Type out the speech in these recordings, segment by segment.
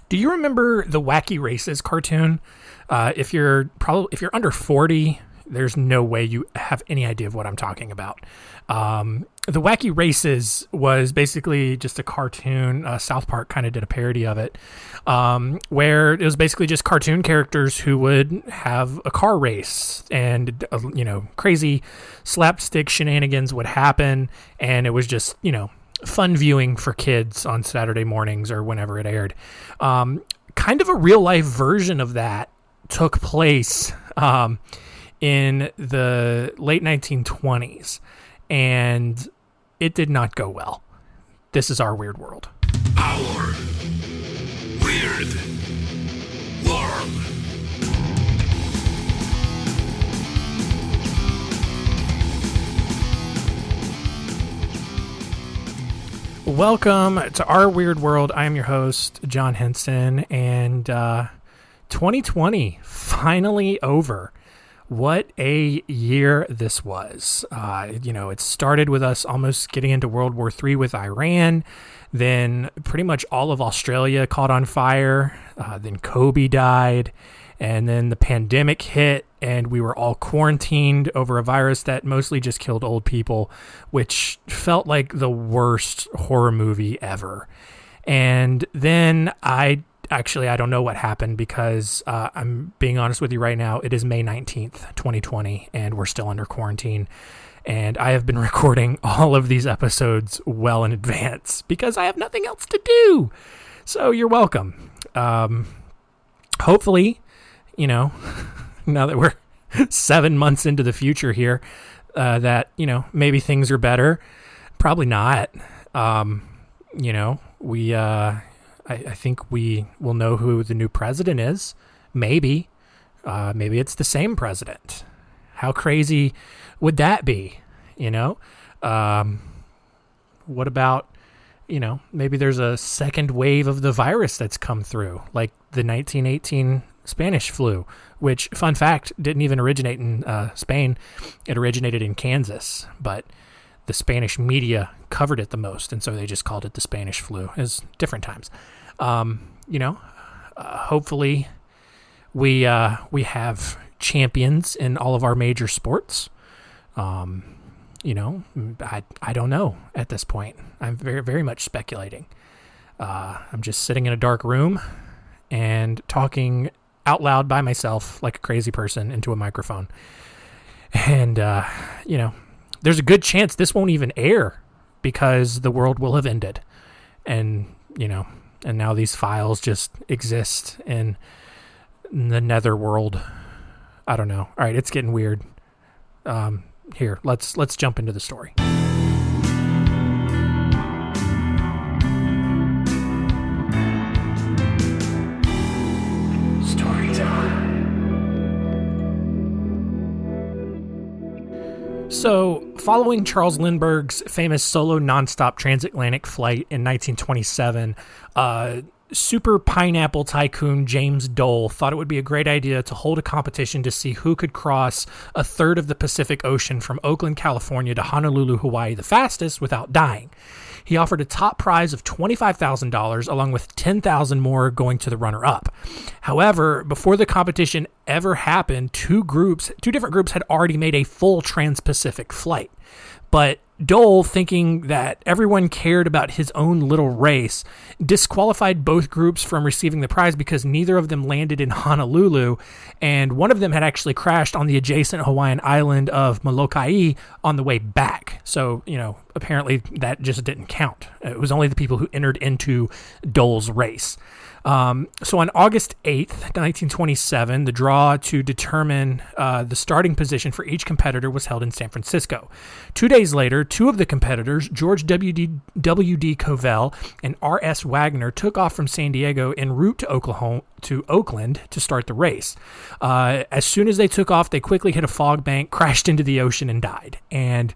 Do you remember the Wacky Races cartoon? If you're under 40, there's no way you have any idea of what I'm talking about. The Wacky Races was basically just a cartoon. South Park kind of did a parody of it, where it was basically just cartoon characters who would have a car race, and crazy slapstick shenanigans would happen, and it was just fun viewing for kids on Saturday mornings or whenever it aired. Kind of a real life version of that took place in the late 1920s, and it did not go well. This is Our Weird World. Our Weird World. Welcome to Our Weird World. I am your host, John Henson, and 2020 finally over. What a year this was. It started with us almost getting into World War III with Iran. Then pretty much all of Australia caught on fire. Then Kobe died. And then the pandemic hit, and we were all quarantined over a virus that mostly just killed old people, which felt like the worst horror movie ever. And then I don't know what happened, because I'm being honest with you right now. It is May 19th, 2020, and we're still under quarantine. And I have been recording all of these episodes well in advance because I have nothing else to do. So you're welcome. Hopefully, now that we're 7 months into the future here, that, maybe things are better. Probably not. I think we will know who the new president is. Maybe it's the same president. How crazy would that be? What about, maybe there's a second wave of the virus that's come through, like the 1918 Spanish flu, which, fun fact, didn't even originate in Spain. It originated in Kansas, but the Spanish media covered it the most, and so they just called it the Spanish flu. It's different times. Hopefully we have champions in all of our major sports. I don't know at this point. I'm very, very much speculating. I'm just sitting in a dark room and talking out loud by myself like a crazy person into a microphone. And, there's a good chance this won't even air because the world will have ended. And now these files just exist in the netherworld. I don't know. All right, it's getting weird. Here, let's jump into the story. Story time. So, following Charles Lindbergh's famous solo nonstop transatlantic flight in 1927, super pineapple tycoon James Dole thought it would be a great idea to hold a competition to see who could cross a third of the Pacific Ocean from Oakland, California to Honolulu, Hawaii the fastest without dying. He offered a top prize of $25,000 along with $10,000 more going to the runner-up. However, before the competition ever happened, two different groups had already made a full trans-Pacific flight. But Dole, thinking that everyone cared about his own little race, disqualified both groups from receiving the prize because neither of them landed in Honolulu, and one of them had actually crashed on the adjacent Hawaiian island of Molokai on the way back. So, apparently that just didn't count. It was only the people who entered into Dole's race. So on August 8th, 1927, the draw to determine the starting position for each competitor was held in San Francisco. 2 days later, two of the competitors, George W.D. Covell and R.S. Wagner, took off from San Diego en route to Oakland to start the race. As soon as they took off, they quickly hit a fog bank, crashed into the ocean, and died. And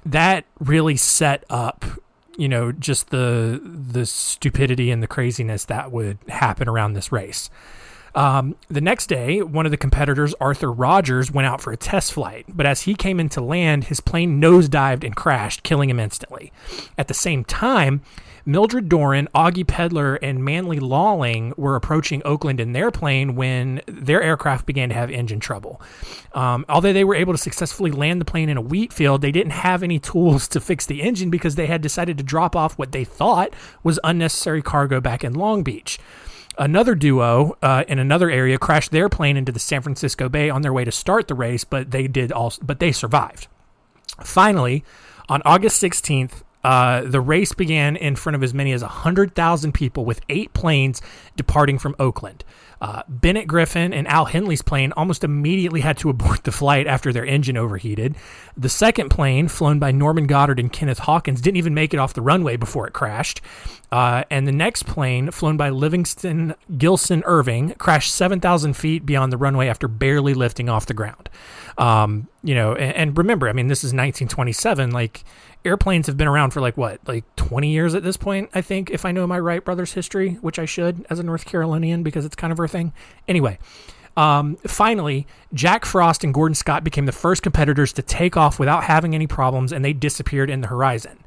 that really set up just the stupidity and the craziness that would happen around this race. The next day, one of the competitors, Arthur Rogers, went out for a test flight, but as he came into land, his plane nosedived and crashed, killing him instantly. At the same time, Mildred Doran, Augie Pedler, and Manly Lawling were approaching Oakland in their plane when their aircraft began to have engine trouble. Although they were able to successfully land the plane in a wheat field, they didn't have any tools to fix the engine because they had decided to drop off what they thought was unnecessary cargo back in Long Beach. Another duo in another area crashed their plane into the San Francisco Bay on their way to start the race, but they survived. Finally, on August 16th, the race began in front of as many as 100,000 people with 8 planes departing from Oakland. Bennett Griffin and Al Henley's plane almost immediately had to abort the flight after their engine overheated. The second plane, flown by Norman Goddard and Kenneth Hawkins, didn't even make it off the runway before it crashed. And the next plane, flown by Livingston Gilson Irving, crashed 7,000 feet beyond the runway after barely lifting off the ground. And remember, I mean, this is 1927. Like, airplanes have been around for 20 years at this point, I think, if I know my Wright brothers history, which I should as a North Carolinian because it's kind of our thing. Anyway, finally, Jack Frost and Gordon Scott became the first competitors to take off without having any problems, and they disappeared in the horizon.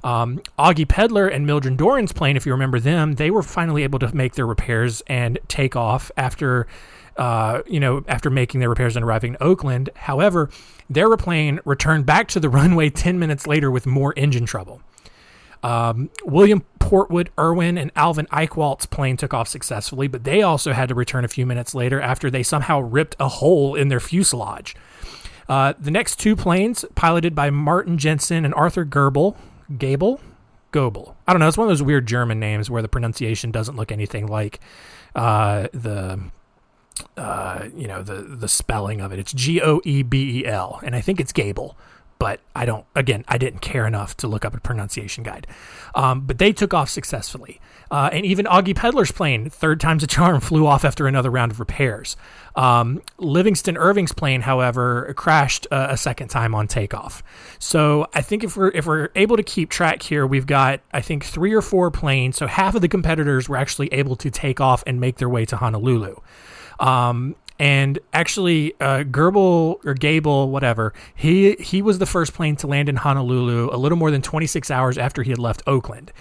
Augie Pedler and Mildred Doran's plane, if you remember them, they were finally able to make their repairs and take off after making their repairs and arriving in Oakland. However, their plane returned back to the runway 10 minutes later with more engine trouble. William Portwood Irwin and Alvin Eichwaldt's plane took off successfully, but they also had to return a few minutes later after they somehow ripped a hole in their fuselage. The next 2 planes, piloted by Martin Jensen and Arthur Goebel. I don't know. It's one of those weird German names where the pronunciation doesn't look anything like the spelling of it. It's Goebel, and I think it's Gable, but I didn't care enough to look up a pronunciation guide. But they took off successfully. And even Augie Pedler's plane, third time's a charm, flew off after another round of repairs. Livingston Irving's plane, however, crashed a second time on takeoff. So I think if we're able to keep track here, we've got, I think, 3 or 4 planes. So half of the competitors were actually able to take off and make their way to Honolulu. And actually, Gable, whatever, he was the first plane to land in Honolulu a little more than 26 hours after he had left Oakland.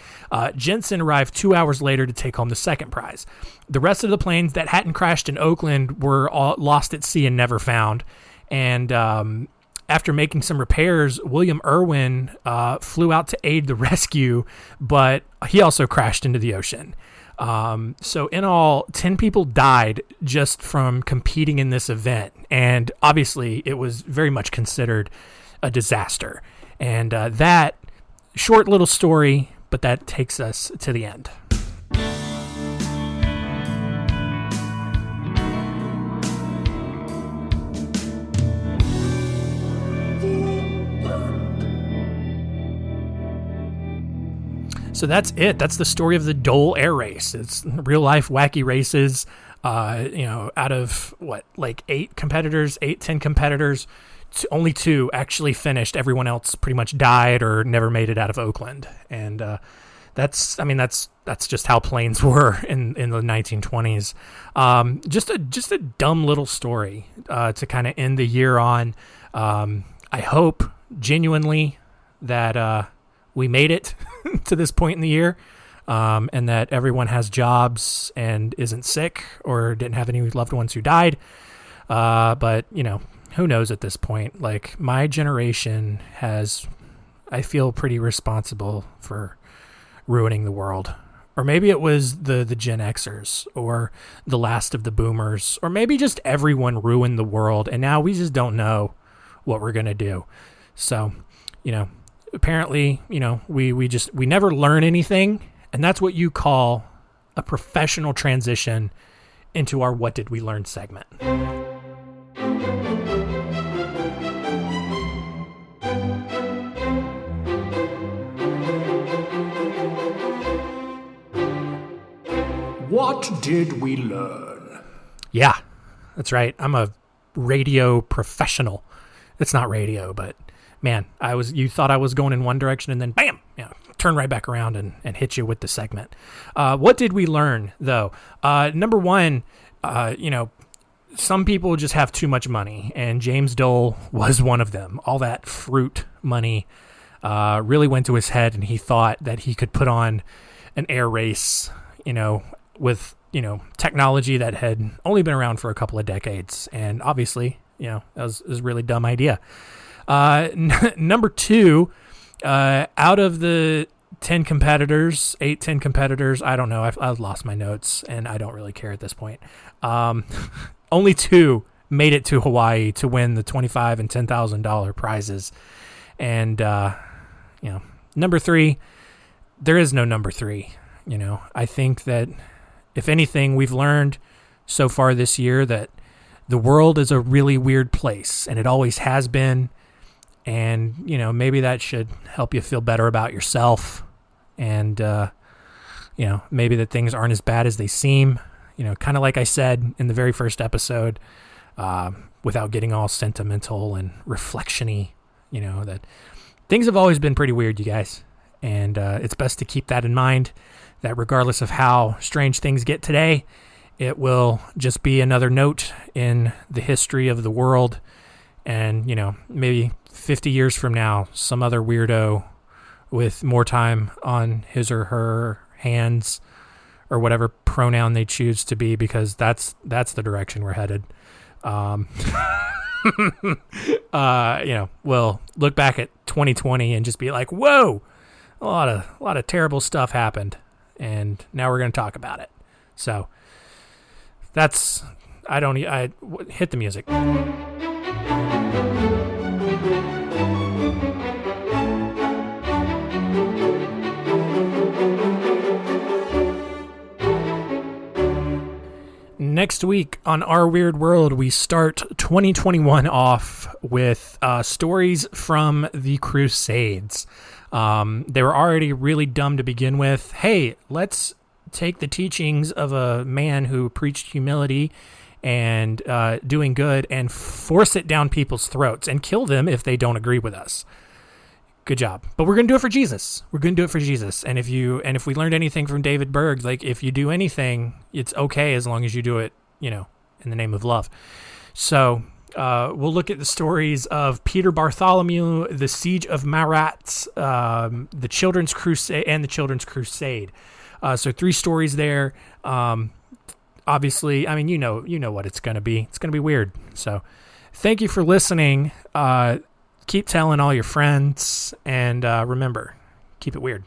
Jensen arrived 2 hours later to take home the second prize. The rest of the planes that hadn't crashed in Oakland were all lost at sea and never found. And after making some repairs, William Irwin flew out to aid the rescue, but he also crashed into the ocean. So in all, 10 people died just from competing in this event. And obviously it was very much considered a disaster. And that short little story, but that takes us to the end. So that's it. That's the story of the Dole Air Race. It's real life Wacky Races. Out of 10 competitors, only 2 actually finished. Everyone else pretty much died or never made it out of Oakland. And that's just how planes were in the 1920s. Just a dumb little story to kind of end the year on. I hope genuinely that we made it to this point in the year, and that everyone has jobs and isn't sick or didn't have any loved ones who died. But who knows at this point? Like, my generation I feel pretty responsible for ruining the world. Or maybe it was the Gen Xers or the last of the boomers, or maybe just everyone ruined the world and now we just don't know what we're going to do. So, apparently, we never learn anything, and that's what you call a professional transition into our What Did We Learn segment. What did we learn? Yeah, that's right. I'm a radio professional. It's not radio, but man, you thought I was going in one direction and then bam, turn right back around and hit you with the segment. What did we learn, though? Number one, some people just have too much money, and James Dole was one of them. All that fruit money really went to his head, and he thought that he could put on an air race, with, technology that had only been around for a couple of decades. And obviously, that was a really dumb idea. Number two, out of the 10 competitors, 10 competitors, I don't know. I've lost my notes, and I don't really care at this point. Only 2 made it to Hawaii to win the $25,000 and $10,000 prizes. And, number 3, there is no number 3. I think that if anything, we've learned so far this year that the world is a really weird place, and it always has been. And, maybe that should help you feel better about yourself. And, maybe that things aren't as bad as they seem. Kind of like I said in the very first episode, without getting all sentimental and reflection-y, that things have always been pretty weird, you guys. And it's best to keep that in mind, that regardless of how strange things get today, it will just be another note in the history of the world. And, maybe 50 years from now, some other weirdo with more time on his or her hands, or whatever pronoun they choose to be, because that's the direction we're headed. We'll look back at 2020 and just be like, whoa, a lot of terrible stuff happened, and now we're going to talk about it. So I hit the music. Next week on Our Weird World, we start 2021 off with stories from the Crusades. They were already really dumb to begin with. Hey, let's take the teachings of a man who preached humility and doing good and force it down people's throats and kill them if they don't agree with us. Good job. But we're going to do it for Jesus. And if we learned anything from David Berg, like, if you do anything, it's okay as long as you do it, in the name of love. So we'll look at the stories of Peter Bartholomew, the Siege of Marat, the Children's Crusade, and the Children's Crusade. So 3 stories there. Obviously, you know what it's going to be. It's going to be weird. So thank you for listening. Keep telling all your friends, and remember, keep it weird.